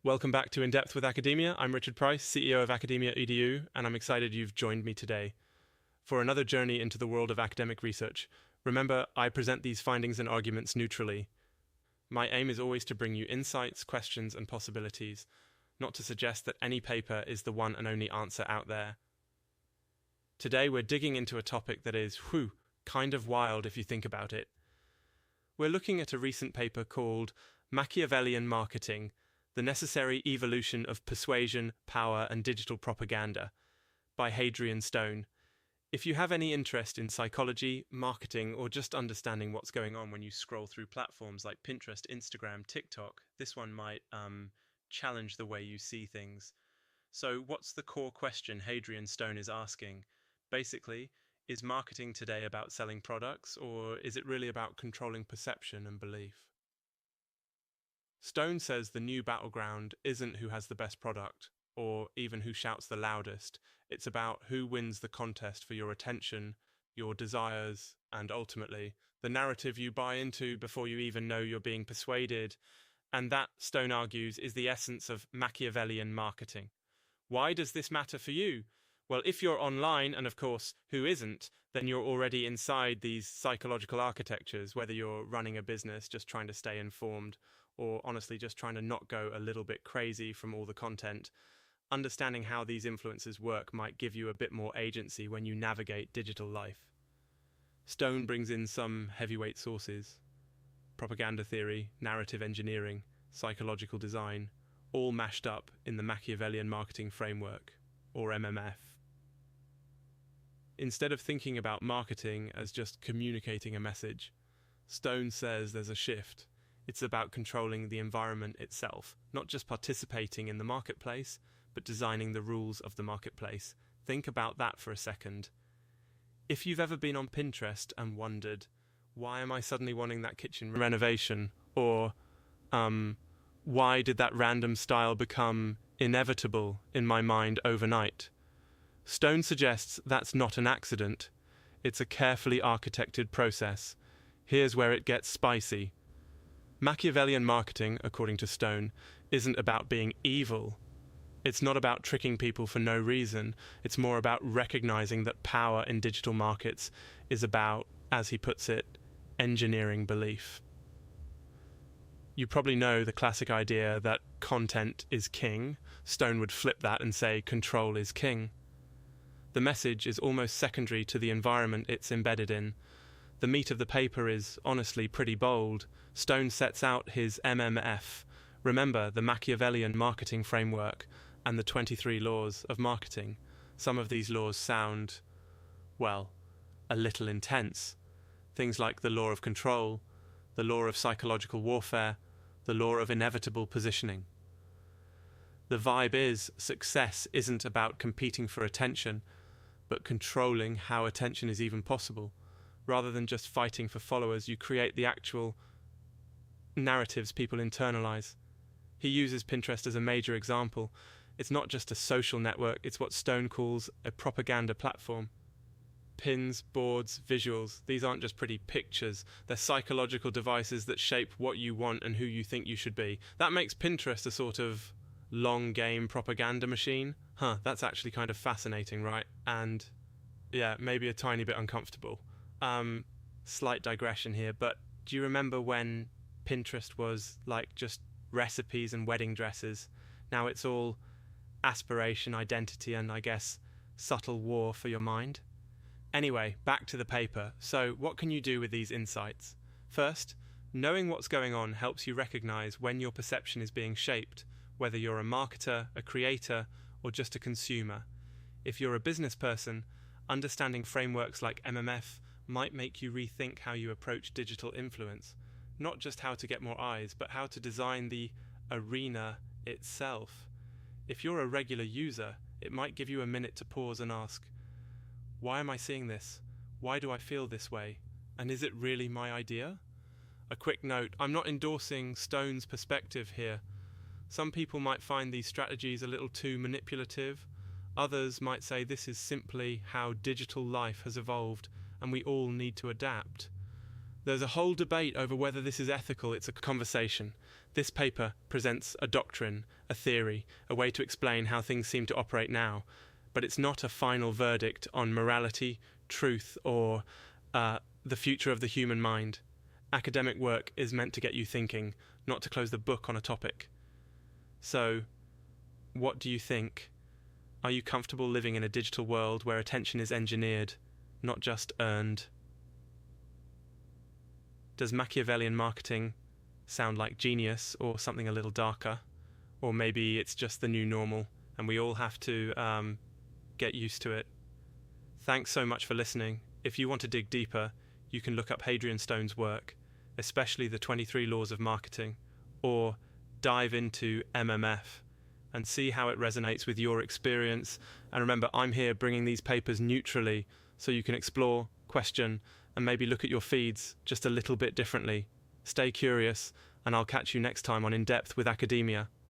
Welcome back to In Depth with Academia. I'm Richard Price, CEO of Academia EDU, and I'm excited you've joined me today for another journey into the world of academic research. Remember, I present these findings and arguments neutrally. My aim is always to bring you insights, questions, and possibilities, not to suggest that any paper is the one and only answer out there. Today, we're digging into a topic that is, kind of wild if you think about it. We're looking at a recent paper called Machiavellian Marketing: The Necessary Evolution of Persuasion, Power, and Digital Propaganda by Hadrian Stone. If you have any interest in psychology, marketing, or just understanding what's going on when you scroll through platforms like Pinterest, Instagram, TikTok, this one might challenge the way you see things. So what's the core question Hadrian Stone is asking? Basically, is marketing today about selling products, or is it really about controlling perception and belief? Stone says the new battleground isn't who has the best product, or even who shouts the loudest. It's about who wins the contest for your attention, your desires, and ultimately, the narrative you buy into before you even know you're being persuaded. And that, Stone argues, is the essence of Machiavellian marketing. Why does this matter for you? Well, if you're online, and of course, who isn't, then you're already inside these psychological architectures, whether you're running a business, just trying to stay informed, or honestly just trying to not go a little bit crazy from all the content. Understanding how these influences work might give you a bit more agency when you navigate digital life. Stone brings in some heavyweight sources: propaganda theory, narrative engineering, psychological design, all mashed up in the Machiavellian Marketing Framework, or MMF. Instead of thinking about marketing as just communicating a message, Stone says there's a shift. It's about controlling the environment itself, not just participating in the marketplace, but designing the rules of the marketplace. Think about that for a second. If you've ever been on Pinterest and wondered, why am I suddenly wanting that kitchen renovation? Or, why did that random style become inevitable in my mind overnight? Stone suggests that's not an accident. It's a carefully architected process. Here's where it gets spicy. Machiavellian marketing, according to Stone, isn't about being evil. It's not about tricking people for no reason. It's more about recognizing that power in digital markets is about, as he puts it, engineering belief. You probably know the classic idea that content is king. Stone would flip that and say control is king. The message is almost secondary to the environment it's embedded in. The meat of the paper is honestly pretty bold. Stone sets out his MMF. Remember the Machiavellian Marketing Framework and the 23 laws of marketing. Some of these laws sound, well, a little intense. Things like the law of control, the law of psychological warfare, the law of inevitable positioning. The vibe is success isn't about competing for attention, but controlling how attention is even possible. Rather than just fighting for followers, you create the actual narratives people internalize. He uses Pinterest as a major example. It's not just a social network, it's what Stone calls a propaganda platform. Pins, boards, visuals, these aren't just pretty pictures. They're psychological devices that shape what you want and who you think you should be. That makes Pinterest a sort of long game propaganda machine. That's actually kind of fascinating, right? And yeah, maybe a tiny bit uncomfortable. Slight digression here, but do you remember when Pinterest was like just recipes and wedding dresses? Now it's all aspiration, identity, and I guess subtle war for your mind. Anyway, back to the paper. So what can you do with these insights? First, knowing what's going on helps you recognize when your perception is being shaped, whether you're a marketer, a creator, or just a consumer. If you're a business person, understanding frameworks like MMF might make you rethink how you approach digital influence. Not just how to get more eyes, but how to design the arena itself. If you're a regular user, it might give you a minute to pause and ask, why am I seeing this? Why do I feel this way? And is it really my idea? A quick note, I'm not endorsing Stone's perspective here. Some people might find these strategies a little too manipulative. Others might say this is simply how digital life has evolved and we all need to adapt. There's a whole debate over whether this is ethical. It's a conversation. This paper presents a doctrine, a theory, a way to explain how things seem to operate now, but it's not a final verdict on morality, truth, or the future of the human mind. Academic work is meant to get you thinking, not to close the book on a topic. So, what do you think? Are you comfortable living in a digital world where attention is engineered, not just earned? Does Machiavellian marketing sound like genius or something a little darker? Or maybe it's just the new normal and we all have to get used to it. Thanks so much for listening. If you want to dig deeper, you can look up Hadrian Stone's work, especially the 23 Laws of Marketing, or dive into MMF and see how it resonates with your experience. And remember, I'm here bringing these papers neutrally so you can explore, question, and maybe look at your feeds just a little bit differently. Stay curious, and I'll catch you next time on In Depth with Academia.